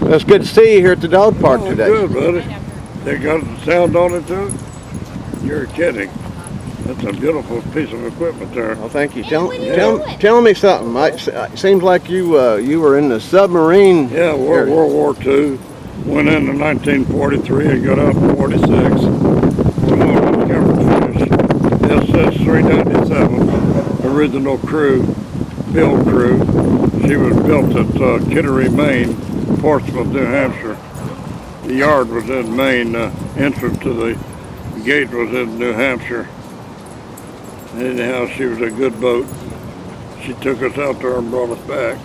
Well, it's good to see you here at the dog park today. Good, buddy. They got the sound on it too? You're kidding. That's a beautiful piece of equipment there. Well, thank you. Tell me something. It seems like you were in the submarine. Yeah, World War II. Went in 1943 and got out in 46. Was on the Fish. SS-397. Original crew, build crew. She was built at Kittery, Maine, Portsmouth, New Hampshire. The yard was in Maine. The entrance to the gate was in New Hampshire. Anyhow, she was a good boat. She took us out there and brought us back.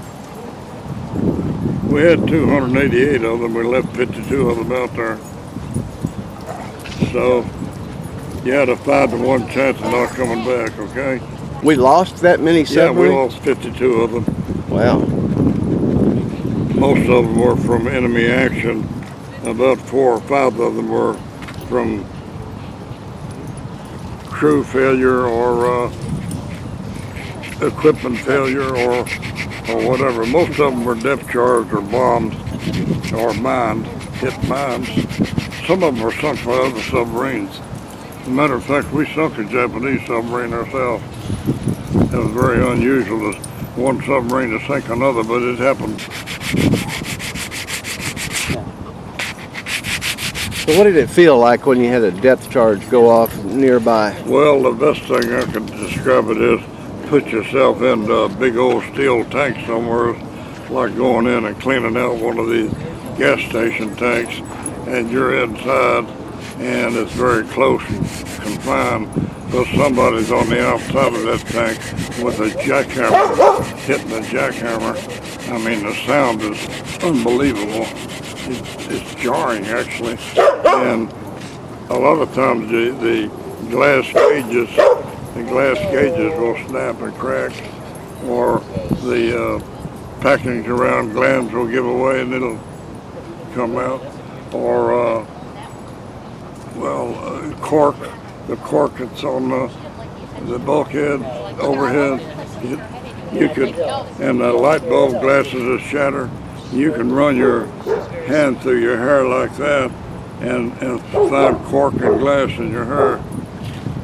We had 288 of them. We left 52 of them out there. So you had a 5-to-1 chance of not coming back, okay? We lost that many submarines? Yeah, we lost 52 of them. Wow. Most of them were from enemy action. About 4 or 5 of them were from crew failure or equipment failure or whatever. Most of them were depth charged or bombed or mined, hit mines. Some of them were sunk by other submarines. As a matter of fact, we sunk a Japanese submarine ourselves. It was very unusual as one submarine to sink another, but it happened. So what did it feel like when you had a depth charge go off nearby? Well, the best thing I can describe it is put yourself in a big old steel tank somewhere, like going in and cleaning out one of these gas station tanks, and you're inside and it's very close and confined, but somebody's on the outside of that tank with a jackhammer, hitting the jackhammer. I mean, the sound is unbelievable. It's jarring, actually, and a lot of times the glass gauges will snap and crack, or the packings around glands will give away and it'll come out, or cork, the cork that's on the bulkhead overhead, you could, and the light bulb glasses are shattered. You can run your hand through your hair like that and find cork and glass in your hair.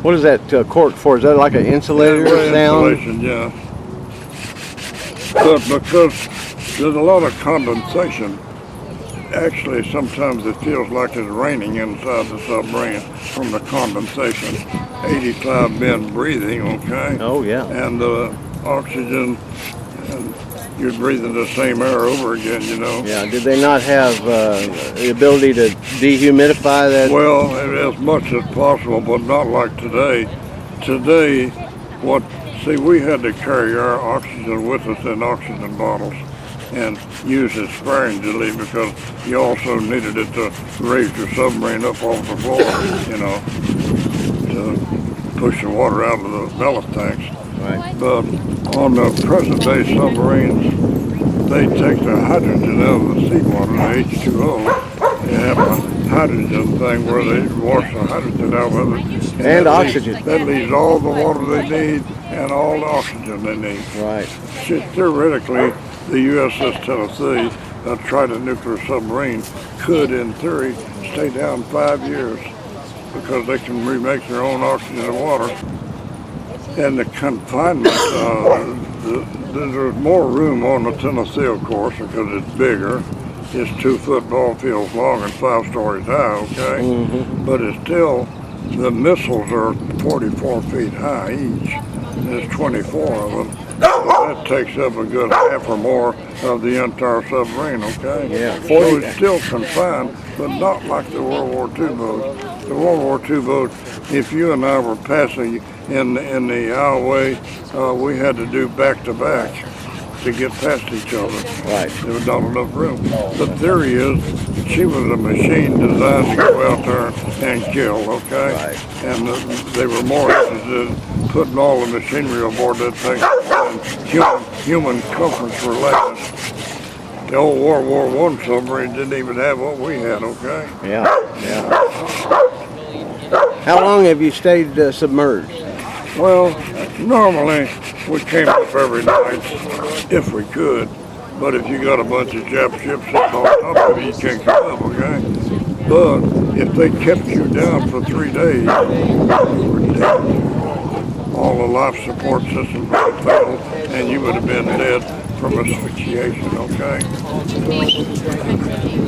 What is that cork for? Is that like an insulator sound? Insulation, yeah. But because there's a lot of condensation, actually sometimes it feels like it's raining inside the submarine from the condensation. 85 men breathing, okay? Oh, yeah. And oxygen, and you're breathing the same air over again, you know. Yeah, did they not have the ability to dehumidify that? Well, as much as possible, but not like today. Today, we had to carry our oxygen with us in oxygen bottles and use it sparingly because you also needed it to raise your submarine up off the floor, you know, to push the water out of the ballast tanks. Right. But on the present day submarines, they take the hydrogen out of the seawater, the H2O. They have a hydrogen thing where they wash the hydrogen out of it. And oxygen. That leaves all the water they need and all the oxygen they need. Right. Theoretically, the USS Tennessee, a Trident nuclear submarine, could, in theory, stay down 5 years because they can remake their own oxygen and water. And the confinement, there's more room on the Tennessee, of course, because it's bigger. It's 2 football fields long and 5 stories high, okay? Mm-hmm. But it's still, the missiles are 44 feet high each. There's 24 of them. So that takes up a good half or more of the entire submarine, okay? Yeah, 40. So it's still confined, but not like the World War II boat. The World War II boat, if you and I were passing in the aisleway, we had to do back-to-back to get past each other. Right. There was not enough room. The theory is she was a machine designed to go out there and kill, okay? Right. And they were more interested in putting all the machinery aboard that thing and human comforts were less. The old World War I submarine didn't even have what we had, okay? Yeah, yeah. How long have you stayed submerged? Well, normally we came up every night if we could. But if you got a bunch of Jap ships that's on top of you, you can't come up, okay? But if they kept you down for 3 days, you were dead. All the life support systems would have failed, and you would have been dead from asphyxiation, okay?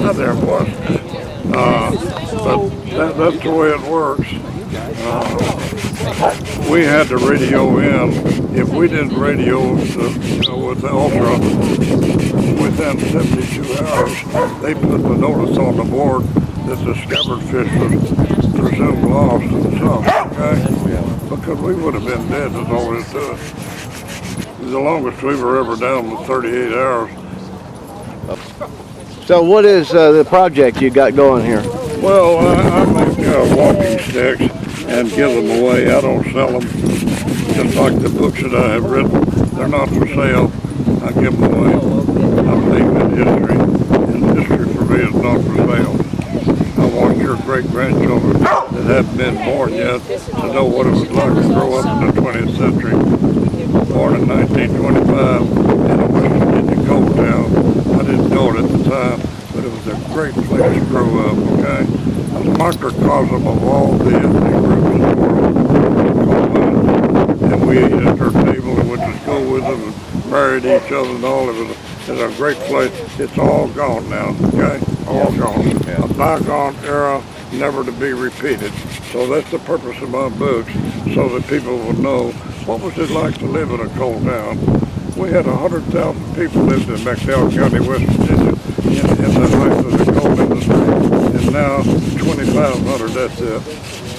Now there was. But that's the way it works. We had to radio in. If we didn't radio with the Ultra within 72 hours, they put the notice on the board that the scabbard fish was presumed lost and sunk, okay? Because we would have been dead, that's all there is to it. The longest we were ever down was 38 hours. So what is the project you got going here? Well, I make walking sticks and give them away. I don't sell them. Just like the books that I have written, they're not for sale. I give them away. I believe in history, and history for me is not for sale. I want your great-grandchildren that haven't been born yet to know what it was like to grow up in the 20th century. Born in 1925 in a West Virginia coal town. I didn't know it at the time, but it was a great place to grow up, okay? A microcosm of all the ethnic groups in the world. And we ate at their table and went to school with them and married each other and all. It was a great place. It's all gone now, okay? All gone. A bygone era, never to be repeated. So that's the purpose of my books, so that people will know what was it like to live in a coal town. We had 100,000 people lived in McDowell County, West Virginia, in the life of the coal industry. And now 2,500, that's it.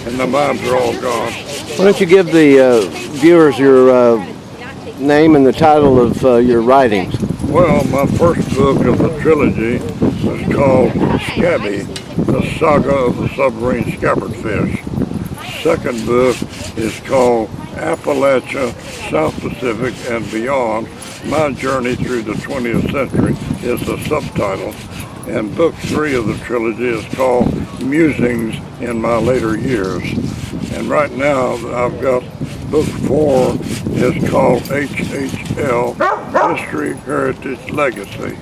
And the mines are all gone. Why don't you give the viewers your name and the title of your writings? Well, my first book of the trilogy is called Scabby, the Saga of the Submarine Scabbard Fish. Second book is called Appalachia, South Pacific, and Beyond. My Journey Through the 20th Century is the subtitle. And book 3 of the trilogy is called Musings in My Later Years. And right now I've got book 4 is called HHL, History, Heritage, Legacy.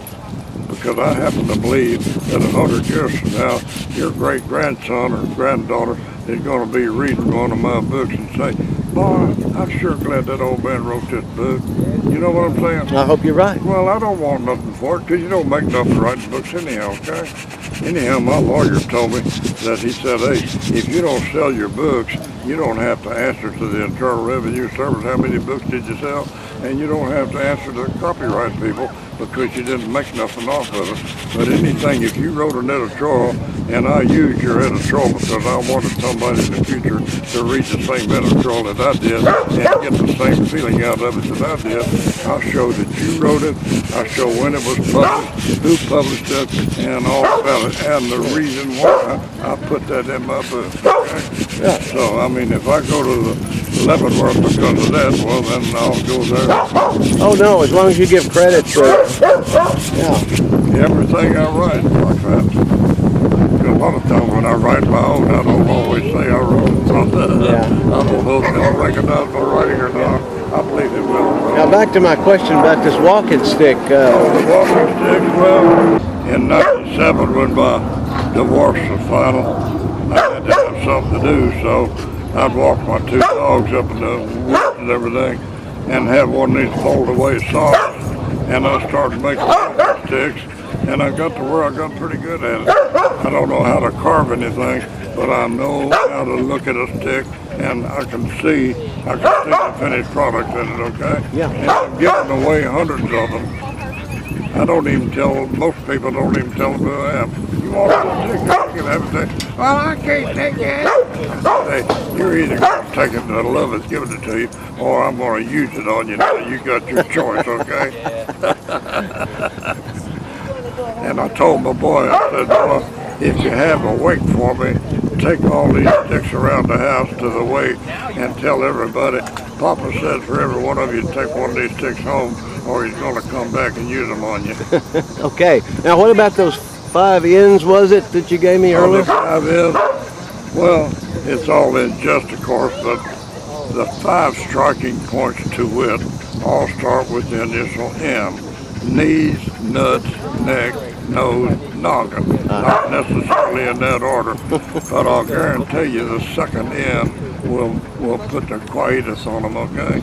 Because I happen to believe that 100 years from now, your great-grandson or granddaughter is going to be reading one of my books and say, boy, I'm sure glad that old man wrote this book. You know what I'm saying? I hope you're right. Well, I don't want nothing for it, because you don't make nothing writing books anyhow, okay? Anyhow, my lawyer told me that he said, hey, if you don't sell your books, you don't have to answer to the Internal Revenue Service how many books did you sell, and you don't have to answer to the copyright people because you didn't make nothing off of it. But anything, if you wrote an editorial, and I used your editorial because I wanted somebody in the future to read the same editorial that I did and get the same feeling out of it that I did, I'll show that you wrote it, I'll show when it was published, who published it, and all about it, and the reason why I put that in my book. Okay? So, I mean, if I go to the Leavenworth because of that, well, then I'll go there. Oh, no, as long as you give credit to Everything I write like that. Because a lot of times when I write my own, I don't always say I wrote it. I don't know if they'll recognize my writing or not. I believe it will. Now back to my question about this walking stick. The walking stick, well, in 1997 when my divorce was final, I had to have something to do, so I'd walk my 2 dogs up in the woods and everything and have one of these fold-away saws. And I started making walking sticks, and I got to where I got pretty good at it. I don't know how to carve anything, but I know how to look at a stick, and I can see the finished product in it, okay? Yeah. And I'm giving away hundreds of them. I don't even tell, most people don't even tell them who I am. You want a stick? You can have it. Well, I can't take it. Hey, you're either going to take it and I love it, giving it to you, or I'm going to use it on you now. You got your choice, okay? And I told my boy, I said, boy, if you have a wake for me, take all these sticks around the house to the wake and tell everybody, Papa said for every one of you to take one of these sticks home or he's going to come back and use them on you. Okay. Now what about those 5 ends, was it, that you gave me earlier? The 5 ends? Well, it's all in jest, of course, but the 5 striking points to wit all start with the initial M. knees, nuts, neck, nose, noggin. Not necessarily in that order, but I'll guarantee you the second in will put the quietus on them, okay?